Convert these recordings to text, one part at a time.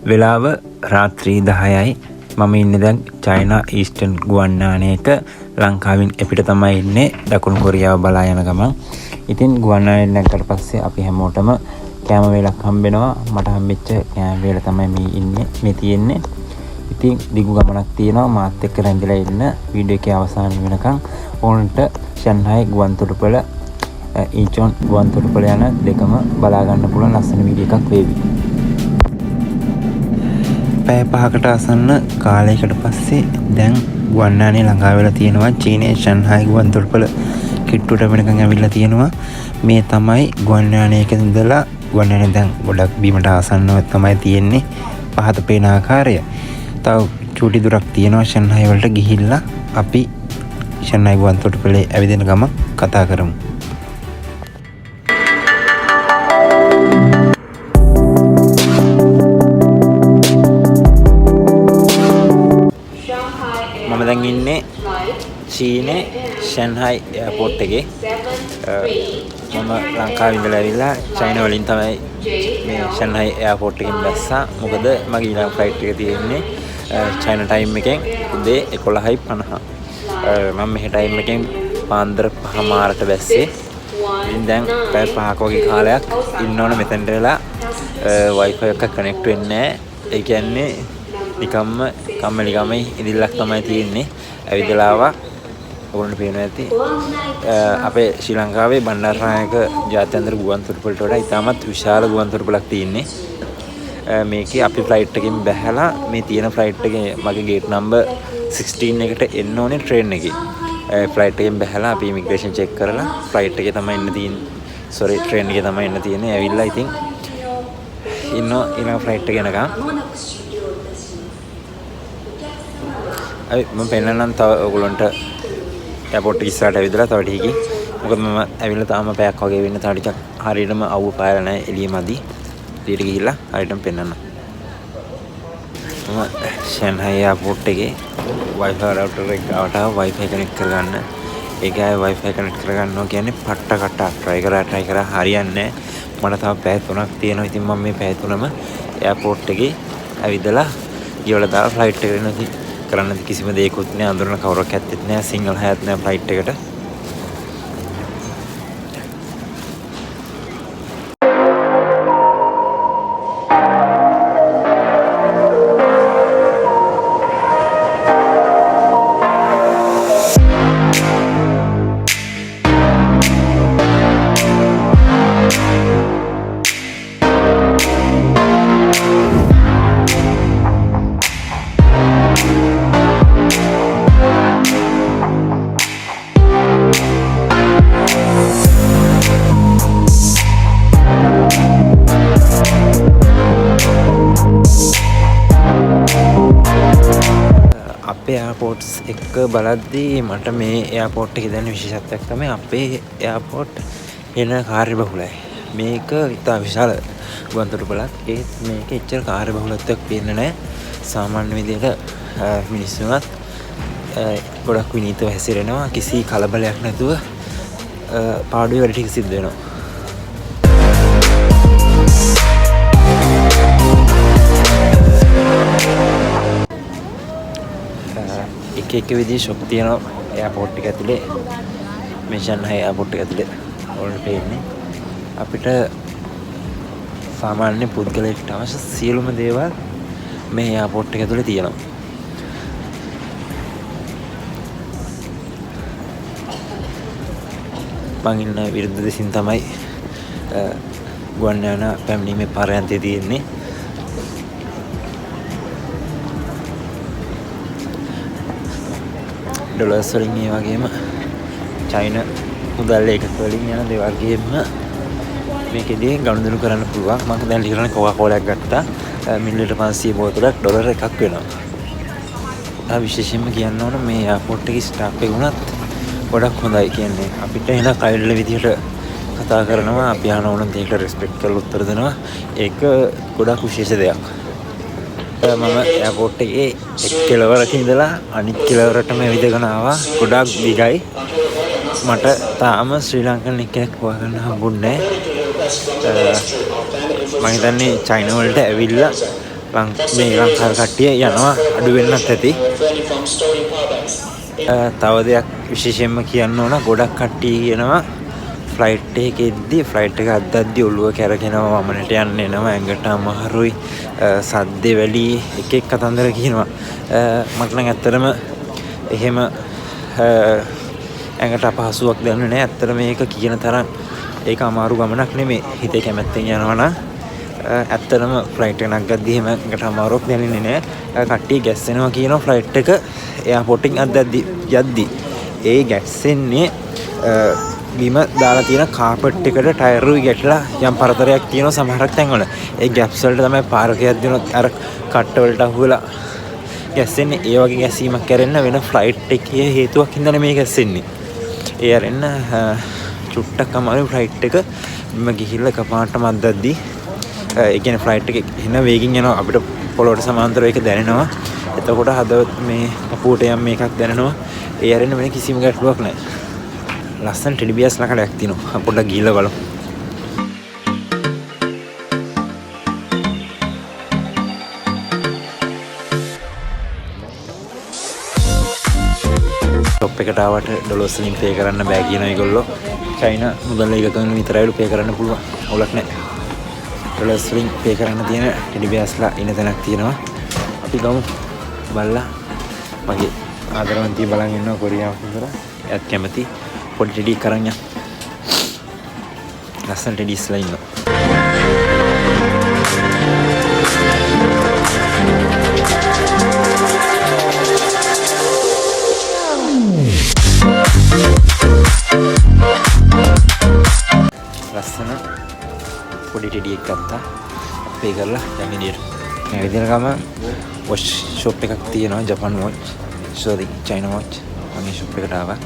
වෙලාව රාත්‍රී 10යි. මම ඉන්නේ දැන් චයිනා ඊස්ටර්න් ගුවන් යානයක. ලංකාවෙන් එපිට තමයි ඉන්නේ දකුණු කොරියාව බලා යන ගමන්. ඉතින් ගුවන් යානයෙන් නැගකට පස්සේ අපි හැමෝටම කෑම වේලක් හම්බෙනවා. මට හම්බෙච්ච කෑම වේල තමයි මේ තියෙන්නේ. ඉතින් දිගු ගමනක් තියෙනවා. මාත් එක්ක රැඳිලා ඉන්න වීඩියෝ එකේ අවසාන වෙනකන් ඕනට ෂන්හායි ගුවන් තොටුපළ ඊචොන් ගුවන් තොටුපළ යන දෙකම බලා ගන්න පුළුවන් ලස්සන වීඩියෝ එකක් වේවි. පැය 5කට ආසන්න කාලයකට පස්සේ දැන් ගුවන් යානය ළඟා වෙලා තියෙනවා. චීනයේ ෂන්හායි ගුවන් තොටුපළ කිට්ටුවට වෙනකන් ඇවිල්ලා තියෙනවා. මේ තමයි ගුවන් යානයක ඉඳලා ගුවන් යානය දැන් ගොඩක් බීමට ආසන්නව තමයි තියෙන්නේ. පහත පේන ආකාරය. තව චූටි දුරක් තියෙනවා ෂන්හායි වලට ගිහිල්ලා අපි ෂන්හායි ගුවන් තොටුපළේ ඇවිදින ගමන් කතා කරමු. මම දැන් ඉන්නේ චීනේ ෂන්හායි එයාපෝට් එකේ. මම ලංකාවේ ඉඳලා ඇවිල්ලා චයිනා වලින් තමයි මේ ෂන්හායි එයාපෝට් එකෙන් බැස්සා. මොකද මගේ ඊළඟ ෆ්ලයිට් එක තියෙන්නේ චයිනා ටයිම් එකෙන් උදේ 11:50. මම මෙහෙ ටයිම් එකෙන් පාන්දර 5:00ට බැස්සේ. ඉතින් දැන් පැය 5ක වගේ කාලයක් ඉන්න ඕන මෙතනට වෙලා Wi-Fi එක කනෙක්ට් වෙන්නේ නැහැ. ඒ කියන්නේ නිකම්ම කම්මැලි ගමේ ඉදිල්ලක් තමයි තියෙන්නේ. ඇවිදලා ආවා. ඔයගොල්ලන්ට පේනවා ඇති. අපේ ශ්‍රී ලංකාවේ බණ්ඩාරනායක ජාත්‍යන්තර ගුවන් තොටුපළට වඩා ඉතාමත් විශාල ගුවන් තොටුපළක් තියෙන්නේ. මේකේ අපි ෆ්ලයිට් එකකින් බැහැලා මේ තියෙන ෆ්ලයිට් එකේ මගේ ගේට් නම්බර් 16 එකට එන්න ඕනේ ට්‍රේන් එකේ. ෆ්ලයිට් එකෙන් බැහැලා අපි ඉමිග්‍රේෂන් චෙක් කරලා ෆ්ලයිට් එකේ තමයි එන්න තියෙන්නේ. ට්‍රේන් එකේ තමයි එන්න තියෙන්නේ. ඇවිල්ලා ඉතින් ඉන්නවා ඊළඟ ෆ්ලයිට් එක යනකම්. මම පෙන්නන්නම් තව ඔයගොල්ලන්ට එයාපෝට් එක ඉස්සරහට ඇවිදලා තව ටිකකින්. මොකද මම ඇවිල්ලා තාම පැයක් වගේ වෙන්න තව ටිකක් හරියටම අවුව පායලා නැහැ එළියමදි. ඊට ගිහිල්ලා හරියටම පෙන්නන්න. මම ෂන්හායි එයාපෝට් එකේ Wi-Fi router එක ගාවට Wi-Fi කනෙක්ට් කරගන්න. ඒකයි Wi-Fi කනෙක්ට් කරගන්නවා කියන්නේ පට්ට කට්ට try කරා හරියන්නේ නැහැ. මට තව පැය 3ක් තියෙනවා. ඉතින් මම මේ පැය 3ම එයාපෝට් එකේ ඇවිදලා ඊවල දාලා ෆ්ලයිට් එකට එනවා. කරන්න කිසිම දෙයක්වත් නෑ. අඳුරන කවුරක් ඇත්තෙත් නෑ. සිංගල් හයත් නෑ ෆ්ලයිට් එකට. එයාපෝට්ස් එක බලද්දී මට මේ එයාපෝට් එකේ දැනෙන විශේෂත්වයක් තමයි අපේ එයාපෝට් එන කාර්යබහුලයි. මේක ඉතා විශාල ගුවන් තොටුපළක්. ඒත් මේක එච්චර කාර්යබහුලත්වයක් පේන්නේ නැහැ. සාමාන්‍ය විදිහට මිනිස්සුන්වත් ගොඩක් විනීතව හැසිරෙනවා. කිසි කලබලයක් නැතුව පාඩුවේ වැඩ ටික සිද්ධ වෙනවා. එක විදිහේ ෂොක් තියෙනවා එයාපෝට් එක ඇතුලේ. මේ ෂන්හායි එයාපෝට් එක ඇතුලේ ඔයාලට පේන්නේ අපිට සාමාන්‍ය පුද්ගලයෙක්ට අවශ්‍ය සියලුම දේවල් මේ එයාපෝට් එක ඇතුලේ තියෙනවා. මං ඉන්න විරුද්ධ දෙසින් තමයි ගුවන් යාන පැමිණීමේ පරයන්තය තියෙන්නේ. ඩොලර්ස් වලින් ඒ වගේම චයිනා මුදල් එකතු වලින් යන දේවල් වගේම මේකෙදී ගනුදෙනු කරන්න පුළුවන්. මම දැන් ලියන කොකාකෝලා එකක් ගත්තා. මිලිලිටර් 500 බෝතලයක් ඩොලර් එකක් වෙනවා. විශේෂයෙන්ම කියන්න ඕන මේ එයාපෝට් එකේ ස්ටාෆ් එක උනත් ගොඩක් හොඳයි. කියන්නේ අපිට එන කයිඩ්ල විදිහට කතා කරනවා. අපි අහන ඕන දෙයකට රෙස්පෙක්ට් කරලා උත්තර දෙනවා. ඒක ගොඩක් විශේෂ දෙයක්. මම එයාපෝට් එකේ එක් කෙළවරක ඉඳලා අනිත් කෙළවරටම ඇවිදගෙන ආවා. ගොඩක් දිගයි. මට තාම ශ්‍රී ලංකන් එකක් හොයාගන්න හම්බුන්නේ නැහැ. මම හිතන්නේ චයිනා වලට ඇවිල්ලා මේ ලංකාවේ කට්ටිය යනවා අඩු වෙන්නත් ඇති. තව දෙයක් විශේෂයෙන්ම කියන්න ඕන ගොඩක් කට්ටිය කියනවා ෆ්ලයිට් එකේදී ෆ්ලයිට් එක අද්දද්දී ඔළුව කැරගෙනවා වමනට යන්න එනවා ඇඟට අමාරුයි සද්දේ වැඩි එක කතන්දර කියනවා මට නම් ඇත්තටම එහෙම ඇඟට අපහසුයක් දැනුනේ නැහැ ඇත්තට මේක කියන තරම් ඒක අමාරු ගමනක් නෙමෙයි හිතේ කැමැත්තෙන් යනවා නම් ඇත්තටම ෆ්ලයිට් එක නැග්ගද්දී එහෙම ඇඟට අමාරුවක් දැනෙන්නේ නැහැ කට්ටිය ගැස්සෙනවා කියනවා ෆ්ලයිට් එක එයාපෝට් එකෙන් අද්දද්දී යද්දී ඒ ගැස්සෙන්නේ බිම දාලා තියෙන කාපට් එකට ටයරුයි ගැටලා යම් පරතරයක් තියෙනවා සමහරක් තැන්වල. ඒ ගැප්ස් වලට තමයි පාරකයක් දෙනොත් අර කට්ට වලට අහුවලා ගැස්සෙන්නේ. ඒ වගේ ගැසීමක් කරන්න වෙන ෆ්ලයිට් එකේ හේතුවක් හින්දානේ මේ ගැස්සෙන්නේ. ඒ අරෙන්න චුට්ටක් අමාරු ෆ්ලයිට් එක බිම ගිහිල්ලා කපාටම අද්දද්දී ඒ කියන්නේ ෆ්ලයිට් එක එන වේගින් යනවා අපිට පොළොවට සමාන්තරව ඒක දැනෙනවා. එතකොට හදවත මේ කපුවට යම් මේකක් දැනෙනවා. ඒ අරෙන්න වෙන කිසිම ගැටලුවක් නැහැ. ලස්සන ටෙඩි බියර්ස් ලකඩයක් තියෙනවා. පොඩ්ඩක් ගිහලා බලමු. ෂොප් එකට ආවට ඩොලර්ස් වලින් පේ කරන්න බෑ කියන ඒගොල්ලෝ. චයිනා මුදල් එකකින් විතරයිලු පේ කරන්න පුළුවන්. අවුලක් නැහැ. ඩොලර්ස් වලින් පේ කරන්න තියෙන ටෙඩි බියර්ස්ලා ඉන්න තැනක් තියෙනවා. අපි ගමු. බලලා මගේ ආදරවන්තිය බලන් ඉන්නවා කොරියාවක් විතර. එයාත් කැමති. පොඩි ටෙඩි කරන් යන්න. ලස්සන ටෙඩිස්ලා ඉන්නවා. ලස්සන පොඩි ටෙඩි එකක් ගත්තා. අපේ කරලා දැන් එළියට. මේ විදිහට ගම වොච් ෂොප් එකක් තියෙනවා Japan watch. Sorry China watch. මම ෂොප් එකට ආවා.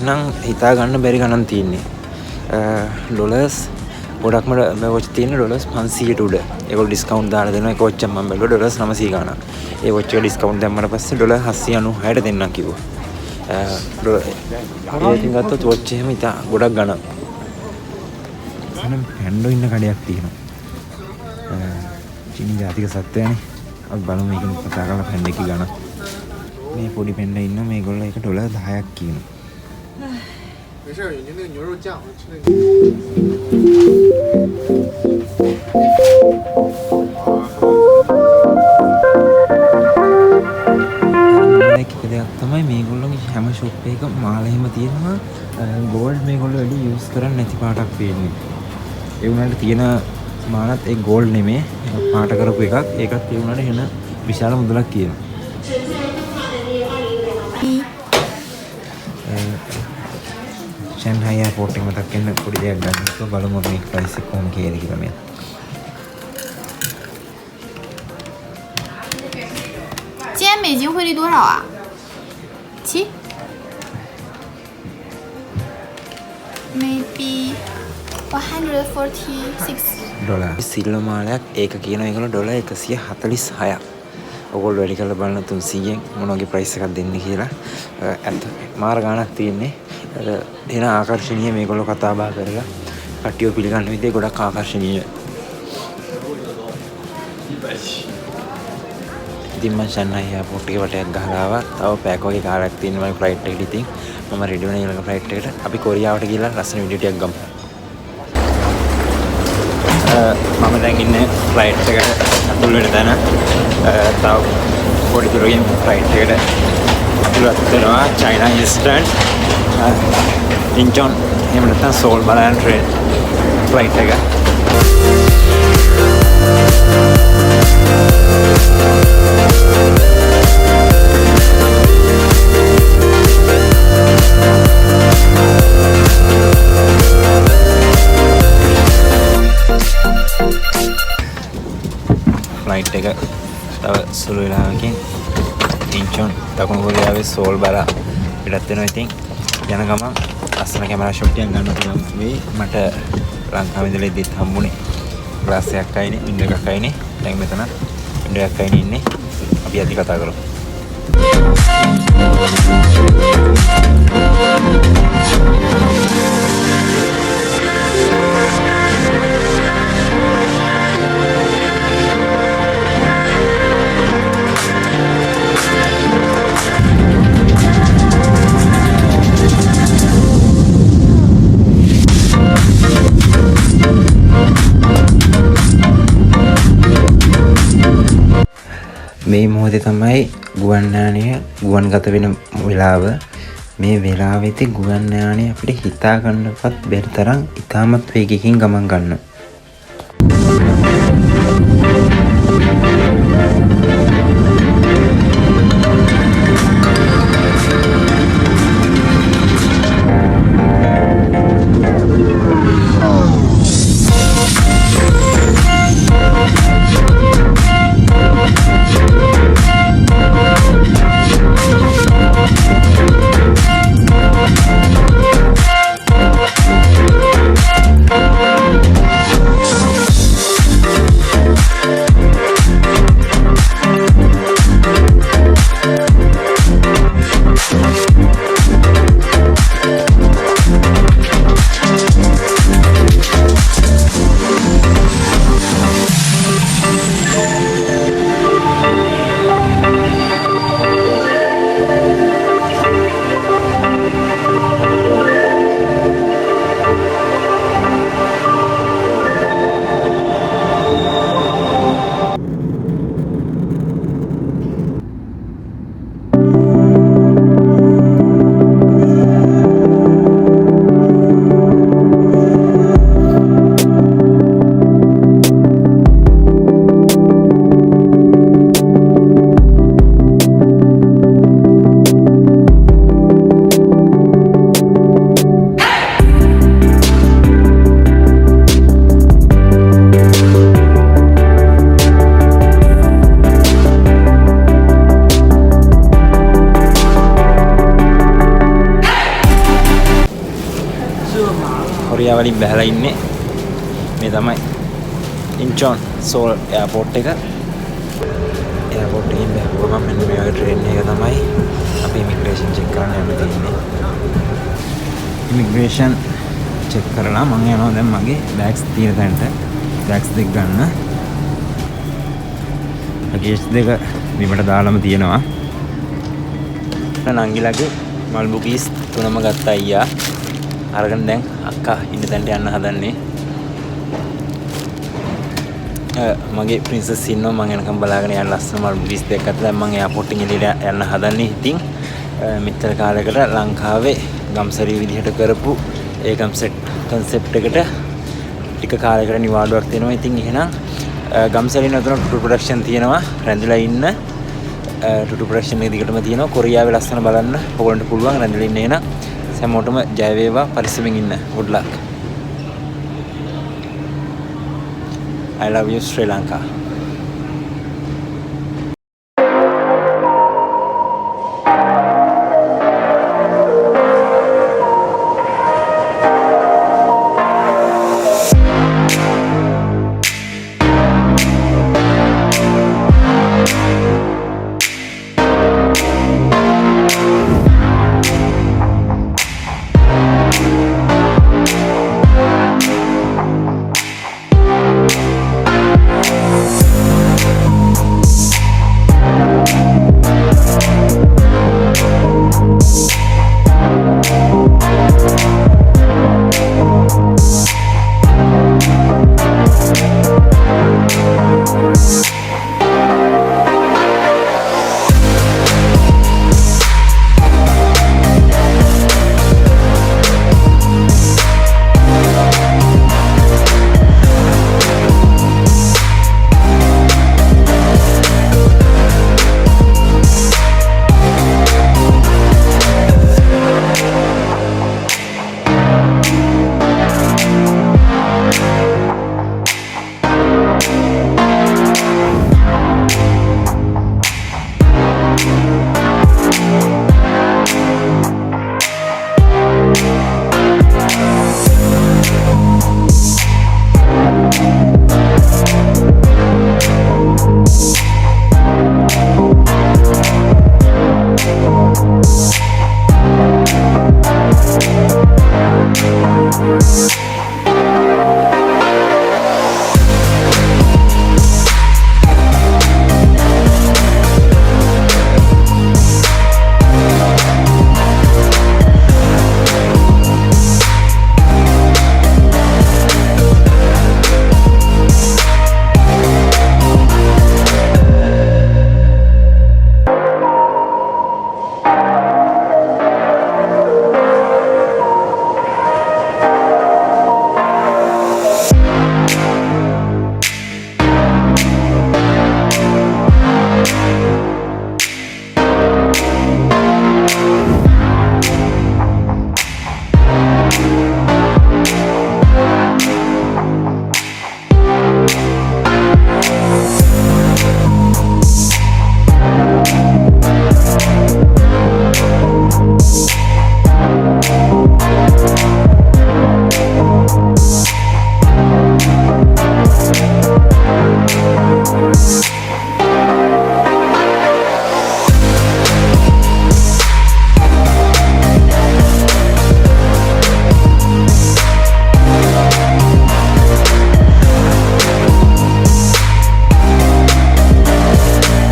නම් හිතා ගන්න බැරි ගණන් තියෙන්නේ. ඩොලර්ස් ගොඩක්ම මේ වොච් තියෙන ඩොලර්ස් 500ට උඩ. ඒගොල්ලෝ ඩිස්කවුන්ට් දාලා දෙනවා. ඒක වොච් එක මම බැලුවා ඩොලර්ස් 900 ගණන්. ඒ වොච් එක ඩිස්කවුන්ට් දැම්මට පස්සේ ඩොලර් 796ට දෙන්නම් කිව්වා. ඒකෙන් ගත්තොත් වොච් එහෙම ඉතා ගොඩක් ගණන්. එනම් පැන්ඩෝ ඉන්න කඩයක් තියෙනවා. චීන ජාතික සත්වයනේ. අපි බලමු මේකෙන් කතා කරලා පැන්ඩ එකේ ගණන්. මේ පොඩි පැන්ඩ ඉන්න මේගොල්ලෝ ඒක ඩොලර් 10ක් කියනවා. 没事，你那个牛肉酱，我吃那个。තමයි මේගොල්ලෝගේ හැම ෂොප් එකක මාල එහෙම තියෙනවා ගෝල්ඩ් මේගොල්ලෝ වැඩි යූස් කරන්නේ නැති පාටක් පේන්නේ. ඒ වුණාට තියෙන මාලත් ඒ ගෝල්ඩ් නෙමෙයි පාට කරපු එකක්. ඒකත් ඒ වුණාට එන විශාල මුදලක් කියනවා. Shanghai airport එක මතක් වෙන පොඩි දෙයක් ගන්න. බලමු මේ ප්‍රයිස් එක කොහොම කීයද කියලා මේ. 今天美金汇率多少啊？7 maybe 146 ඩොලර්. සිල්වර් මාලයක් ඒක කියන ඒගොල්ලෝ ඩොලර් 146ක්. ඔයගොල්ලෝ වැඩි කරලා බලන 300න් මොන වගේ ප්‍රයිස් එකක් දෙන්නේ කියලා. ඇත්ත මාර ගාණක් තියෙන්නේ. එන ආකර්ශනීය මේගොල්ලෝ කතා බහ කරලා කට්ටිය පිළිගන්න විදිහ ගොඩක් ආකර්ශනීය. ඉතින් මම Shanghai airport එකේ වටයක් ගහලා ආවා. තව පැයක් වගේ කාලයක් තියෙනවා මගේ ෆ්ලයිට් එකට. ඉතින් මම රෙඩි වෙන ඊළඟ ෆ්ලයිට් එකට. අපි කොරියාවට ගිහලා ලස්සන වීඩියෝ ටිකක් ගමු. මම දැන් ඉන්නේ ෆ්ලයිට් එකට අතුල් වෙන තැන. තව පොඩි දුරකින් ෆ්ලයිට් එකට අතුලත් වෙනවා. චයිනා ඊස්ටර්න් ඉන්චොන් එහෙම නැත්නම් සෝල් බලයන් ට්‍රේන් ෆ්ලයිට් එක. සුළු වෙලාවකින් ඉන්චොන් දකුණු කොරියාවේ සෝල් බලා පිටත් වෙනවා. ඉතින් යන ගමන් ලස්සන කැමරා ෂොට් එකක් ගන්න පුළුවන් වෙයි. මට ලංකාවේ ඉඳලා ඉද්දිත් හම්බුනේ ග්ලාස් එකක් අයිනේ, වින්ඩෝ එකක් අයිනේ. දැන් මෙතන වින්ඩෝ එකක් අයිනේ ඉන්නේ. අපි අද කතා කරමු. මේ මොහොතේ තමයි ගුවන් යානය ගුවන්ගත වෙන වෙලාව. මේ වෙලාවෙදී ගුවන් යානය අපිට හිතා ගන්නවත් බැරි තරම් ඉතාමත් වේගයකින් ගමන් ගන්නවා. කොරියාවලින් බහලා ඉන්නේ. මේ තමයි ඉන්චොන් සෝල් එයාපෝට් එක. එයාපෝට් එකෙන් බහුවම මෙන්න මේ වගේ ට්‍රේන් එක තමයි අපි ඉමිග්‍රේෂන් චෙක් කරන්න යන්න තියෙන්නේ. ඉමිග්‍රේෂන් චෙක් කරලා මම යනවා දැන් මගේ බෑග්ස් තියෙන තැනට. බෑග්ස් දෙක ගන්න. ලගේජ් දෙක බිමට දාලාම තියෙනවා. නංගිලාගේ මල්බුකීස් තුනම ගත්තා අයියා. අරගෙන දැන් අක්කා ඉන්න තැනට යන්න හදන්නේ. මගේ ප්‍රින්සස් ඉන්නවා. මම එනකම් බලාගෙන යන්න ලස්සන මල්බුකීස් දෙකක් අතට දැන් මම එයාපෝට් එකෙන් එළියට යන්න හදන්නේ. ඉතින් මෙච්චර කාලයකට ලංකාවේ ගම්සරි විදිහට කරපු ඒ කන්සෙප්ට් එකට ටික කාලයකට නිවාඩුවක් දෙනවා. ඉතින් එහෙනම් ගම්සරි නතර ටුටු ප්‍රොඩක්ෂන් තියෙනවා. රැඳිලා ඉන්න ටුටු ප්‍රොඩක්ෂන් එක දිගටම තියෙනවා. කොරියාවේ ලස්සන බලන්න ඔයගොල්ලන්ට පුළුවන් රැඳිලා ඉන්න. එහෙනම් හැමෝටම ජය වේවා. පරිස්සමින් ඉන්න. good luck. I love you Sri Lanka.